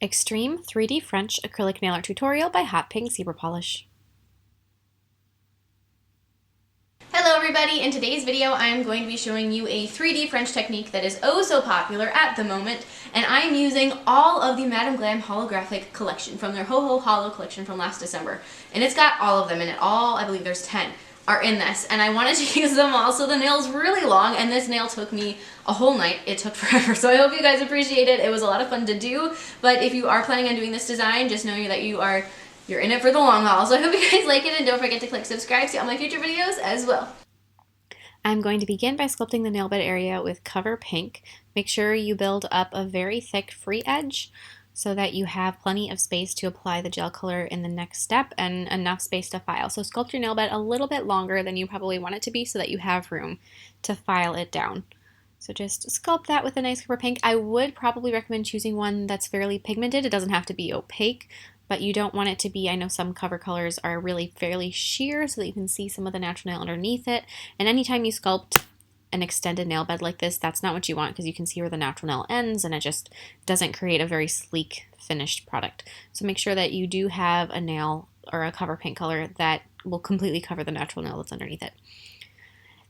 Extreme 3D French Acrylic Nail Art Tutorial by Hotpinkzebrapolish. Hello everybody, in today's video I'm going to be showing you a 3D French technique that is oh so popular at the moment, and I'm using all of the Madam Glam holographic collection from their Ho Ho Holo collection from last December. And it's got all of them in it, I believe there's 10, are in this, and I wanted to use them all, so the nail's really long, and this nail took me a whole night. It took forever, so I hope you guys appreciate it. It was a lot of fun to do, but if you are planning on doing this design, just know that you're in it for the long haul. So I hope you guys like it, and don't forget to click subscribe to see all my future videos as well. I'm going to begin by sculpting the nail bed area with Cover Pink. Make sure you build up a very thick free edge so that you have plenty of space to apply the gel color in the next step and enough space to file. So sculpt your nail bed a little bit longer than you probably want it to be so that you have room to file it down. So just sculpt that with a nice Cover Pink. I would probably recommend choosing one that's fairly pigmented. It doesn't have to be opaque, but you don't want it to be, I know some cover colors are really fairly sheer so that you can see some of the natural nail underneath it. And anytime you sculpt an extended nail bed like this, that's not what you want because you can see where the natural nail ends and it just doesn't create a very sleek finished product. So make sure that you do have a nail or a Cover Pink color that will completely cover the natural nail that's underneath it.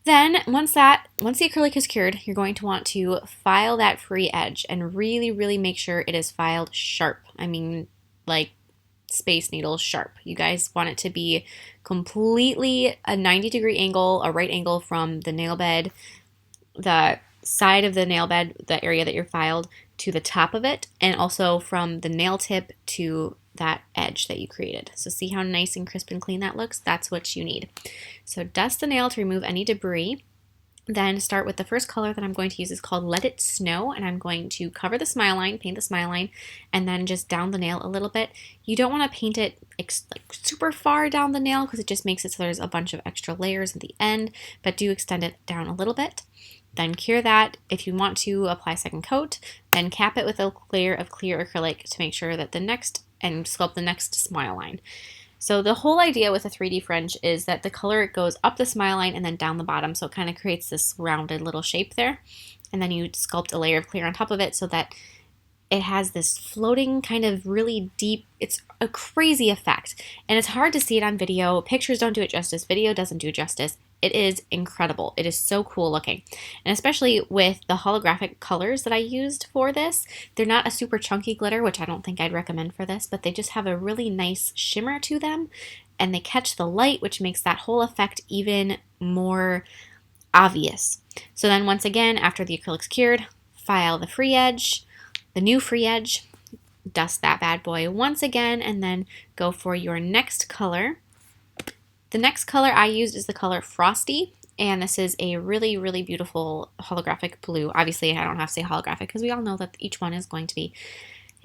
Then once the acrylic is cured, you're going to want to file that free edge and really make sure it is filed sharp. I mean, like Space Needle sharp. You guys want it to be completely a 90-degree angle, a right angle from the nail bed, the side of the nail bed, the area that you're filed, to the top of it, and also from the nail tip to that edge that you created. So see how nice and crisp and clean that looks? That's what you need. So dust the nail to remove any debris. Then start with the first color that I'm going to use is called Let It Snow, and I'm going to cover the smile line, paint the smile line, and then just down the nail a little bit. You don't want to paint it like super far down the nail because it just makes it so there's a bunch of extra layers at the end, but do extend it down a little bit. Then cure that. If you want to apply second coat, then cap it with a layer of clear acrylic to make sure that and sculpt the next smile line. So the whole idea with a 3D French is that the color goes up the smile line and then down the bottom, so it kind of creates this rounded little shape there. And then you sculpt a layer of clear on top of it so that it has this floating kind of really deep, it's a crazy effect. And it's hard to see it on video. Pictures don't do it justice. Video doesn't do it justice. It is incredible. It is so cool looking. And especially with the holographic colors that I used for this, they're not a super chunky glitter, which I don't think I'd recommend for this, but they just have a really nice shimmer to them, and they catch the light, which makes that whole effect even more obvious. So then once again, after the acrylic's cured, file the free edge, the new free edge, dust that bad boy once again, and then go for your next color. The next color I used is the color Frosty, and this is a really beautiful holographic blue. Obviously, I don't have to say holographic because we all know that each one is going to be.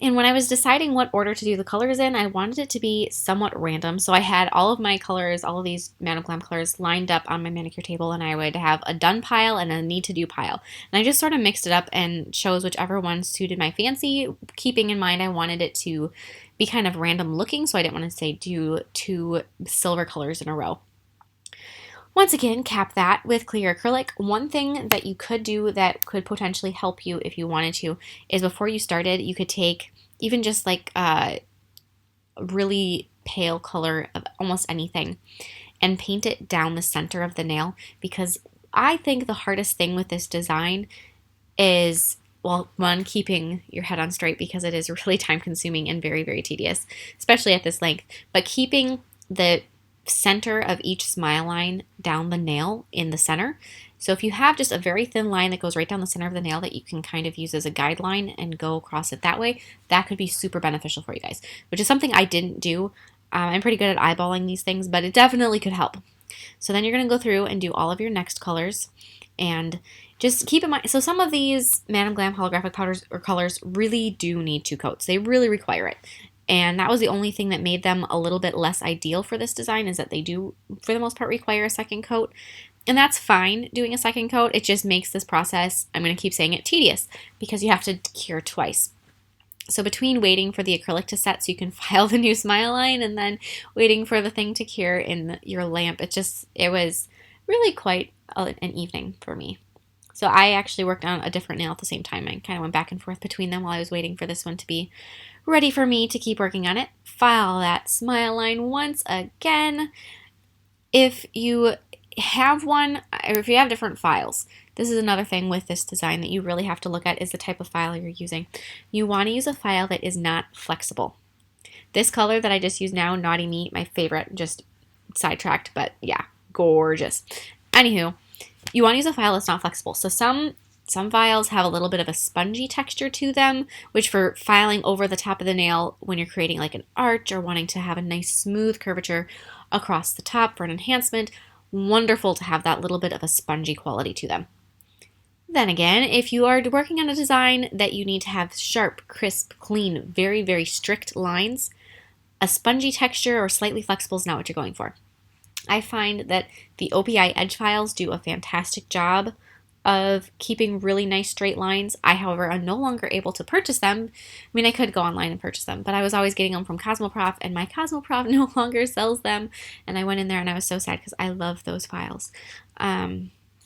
And when I was deciding what order to do the colors in, I wanted it to be somewhat random. So I had all of my colors, all of these Madam Glam colors lined up on my manicure table, and I would have a done pile and a need to do pile. And I just sort of mixed it up and chose whichever one suited my fancy, keeping in mind I wanted it to be kind of random looking, so I didn't want to say do 2 silver colors in a row. Once again, cap that with clear acrylic. One thing that you could do that could potentially help you if you wanted to is before you started, you could take even just like a really pale color of almost anything and paint it down the center of the nail, because I think the hardest thing with this design is, well, one, keeping your head on straight because it is really time consuming and very tedious, especially at this length, but keeping the center of each smile line down the nail in the center. So if you have just a very thin line that goes right down the center of the nail that you can kind of use as a guideline and go across it that way, that could be super beneficial for you guys, which is something I didn't do. I'm pretty good at eyeballing these things, but it definitely could help. So then you're going to go through and do all of your next colors, and just keep in mind, so some of these Madam Glam holographic powders or colors really do need 2 coats. They really require it. And that was the only thing that made them a little bit less ideal for this design, is that they do, for the most part, require a second coat. And that's fine doing a second coat. It just makes this process, I'm going to keep saying it, tedious, because you have to cure twice. So between waiting for the acrylic to set so you can file the new smile line and then waiting for the thing to cure in your lamp, it was really quite an evening for me. So I actually worked on a different nail at the same time. I kind of went back and forth between them while I was waiting for this one to be ready for me to keep working on it. File that smile line once again. If you have one, or if you have different files, this is another thing with this design that you really have to look at is the type of file you're using. You want to use a file that is not flexible. This color that I just used now, Naughty Me, my favorite, just sidetracked, but yeah, gorgeous. Anywho, you want to use a file that's not flexible. So some files have a little bit of a spongy texture to them, which for filing over the top of the nail when you're creating like an arch or wanting to have a nice smooth curvature across the top for an enhancement, wonderful to have that little bit of a spongy quality to them. Then again, if you are working on a design that you need to have sharp, crisp, clean, very, very strict lines, a spongy texture or slightly flexible is not what you're going for. I find that the OPI edge files do a fantastic job of keeping really nice straight lines. I, however, am no longer able to purchase them. I mean, I could go online and purchase them, but I was always getting them from Cosmoprof, and my Cosmoprof no longer sells them. And I went in there and I was so sad because I love those files.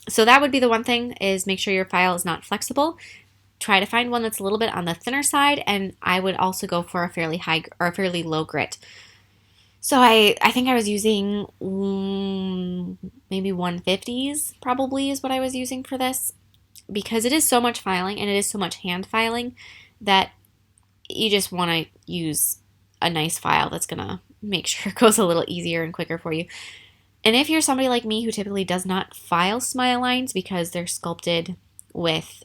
So that would be the one thing, is make sure your file is not flexible. Try to find one that's a little bit on the thinner side, and I would also go for a fairly high or a fairly low grit. So I think I was using maybe 150s probably is what I was using for this, because it is so much filing and it is so much hand filing that you just want to use a nice file that's going to make sure it goes a little easier and quicker for you. And if you're somebody like me who typically does not file smile lines because they're sculpted with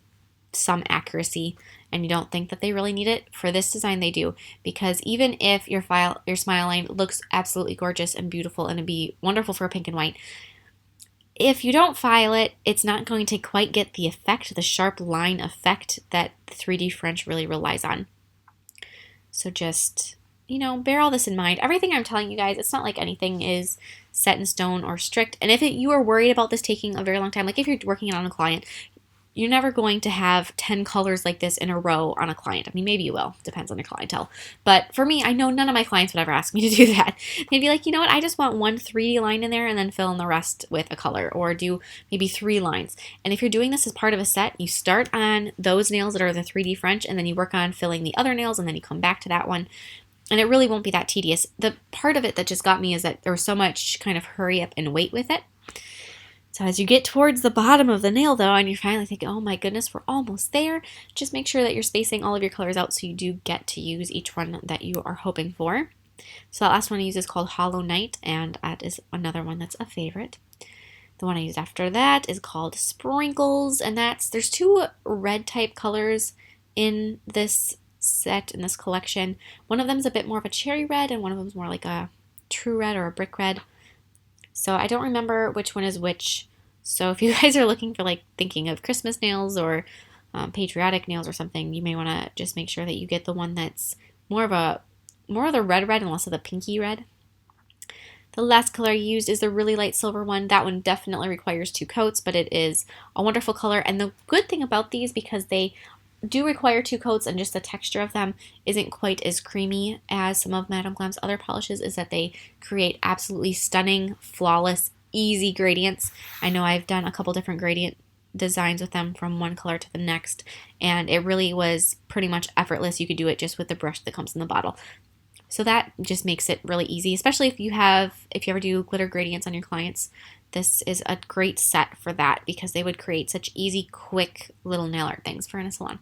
some accuracy and you don't think that they really need it, for this design they do, because even if your smile line looks absolutely gorgeous and beautiful and it'd be wonderful for a pink and white, if you don't file it, it's not going to quite get the effect, the sharp line effect that 3D French really relies on. So just, bear all this in mind. Everything I'm telling you guys, it's not like anything is set in stone or strict. And if you are worried about this taking a very long time, like if you're working on a client, you're never going to have 10 colors like this in a row on a client. I mean, maybe you will. Depends on your clientele. But for me, I know none of my clients would ever ask me to do that. They'd be like, you know what? I just want one 3D line in there and then fill in the rest with a color, or do maybe 3 lines. And if you're doing this as part of a set, you start on those nails that are the 3D French, and then you work on filling the other nails, and then you come back to that one. And it really won't be that tedious. The part of it that just got me is that there was so much kind of hurry up and wait with it. So as you get towards the bottom of the nail though, and you're finally thinking, oh my goodness, we're almost there, just make sure that you're spacing all of your colors out so you do get to use each one that you are hoping for. So that last one I use is called Holo Night, and that is another one that's a favorite. The one I used after that is called Sprinkles, and there's 2 red type colors in this set, in this collection. One of them is a bit more of a cherry red, and one of them is more like a true red or a brick red. So I don't remember which one is which. So if you guys are looking for, like, thinking of Christmas nails or patriotic nails or something, you may want to just make sure that you get the one that's more of the red and less of the pinky red. The last color I used is the really light silver one. That one definitely requires 2 coats, but it is a wonderful color. And the good thing about these, because they do require 2 coats and just the texture of them isn't quite as creamy as some of Madam Glam's other polishes, is that they create absolutely stunning, flawless, easy gradients. I know I've done a couple different gradient designs with them from one color to the next, and it really was pretty much effortless. You could do it just with the brush that comes in the bottle. So that just makes it really easy, especially if you ever do glitter gradients on your clients. This is a great set for that, because they would create such easy, quick little nail art things for in a salon.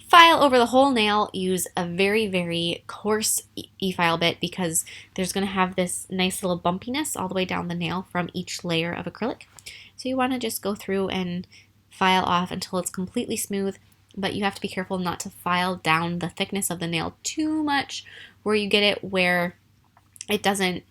File over the whole nail. Use a very, very coarse e-file bit, because there's going to have this nice little bumpiness all the way down the nail from each layer of acrylic. So you want to just go through and file off until it's completely smooth, but you have to be careful not to file down the thickness of the nail too much, where you get it where it doesn't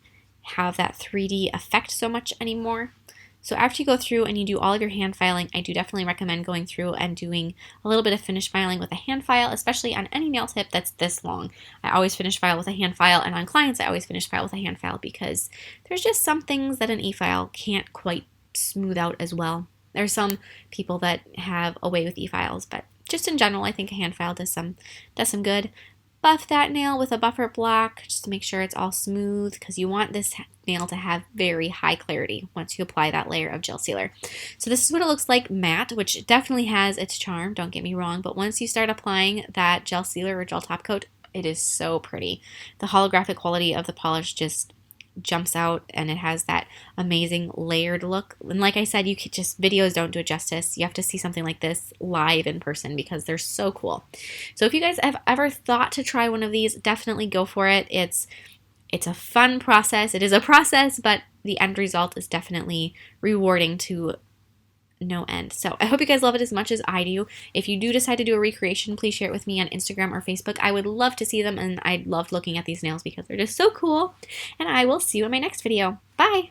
have that 3D effect so much anymore. So after you go through and you do all of your hand filing, I do definitely recommend going through and doing a little bit of finish filing with a hand file, especially on any nail tip that's this long. I always finish file with a hand file, and on clients I always finish file with a hand file, because there's just some things that an e-file can't quite smooth out as well. There's some people that have a way with e-files, but just in general I think a hand file does some good. buff that nail with a buffer block just to make sure it's all smooth, because you want this nail to have very high clarity once you apply that layer of gel sealer. So this is what it looks like matte, which definitely has its charm, don't get me wrong, but once you start applying that gel sealer or gel top coat, it is so pretty. The holographic quality of the polish just jumps out, and it has that amazing layered look. And like I said, you could just, videos don't do it justice. You have to see something like this live in person because they're so cool. So if you guys have ever thought to try one of these, definitely go for it. It's a fun process. It is a process, but the end result is definitely rewarding to no end. So I hope you guys love it as much as I do. If you do decide to do a recreation, please share it with me on Instagram or Facebook. I would love to see them, and I loved looking at these nails because they're just so cool. And I will see you in my next video. Bye!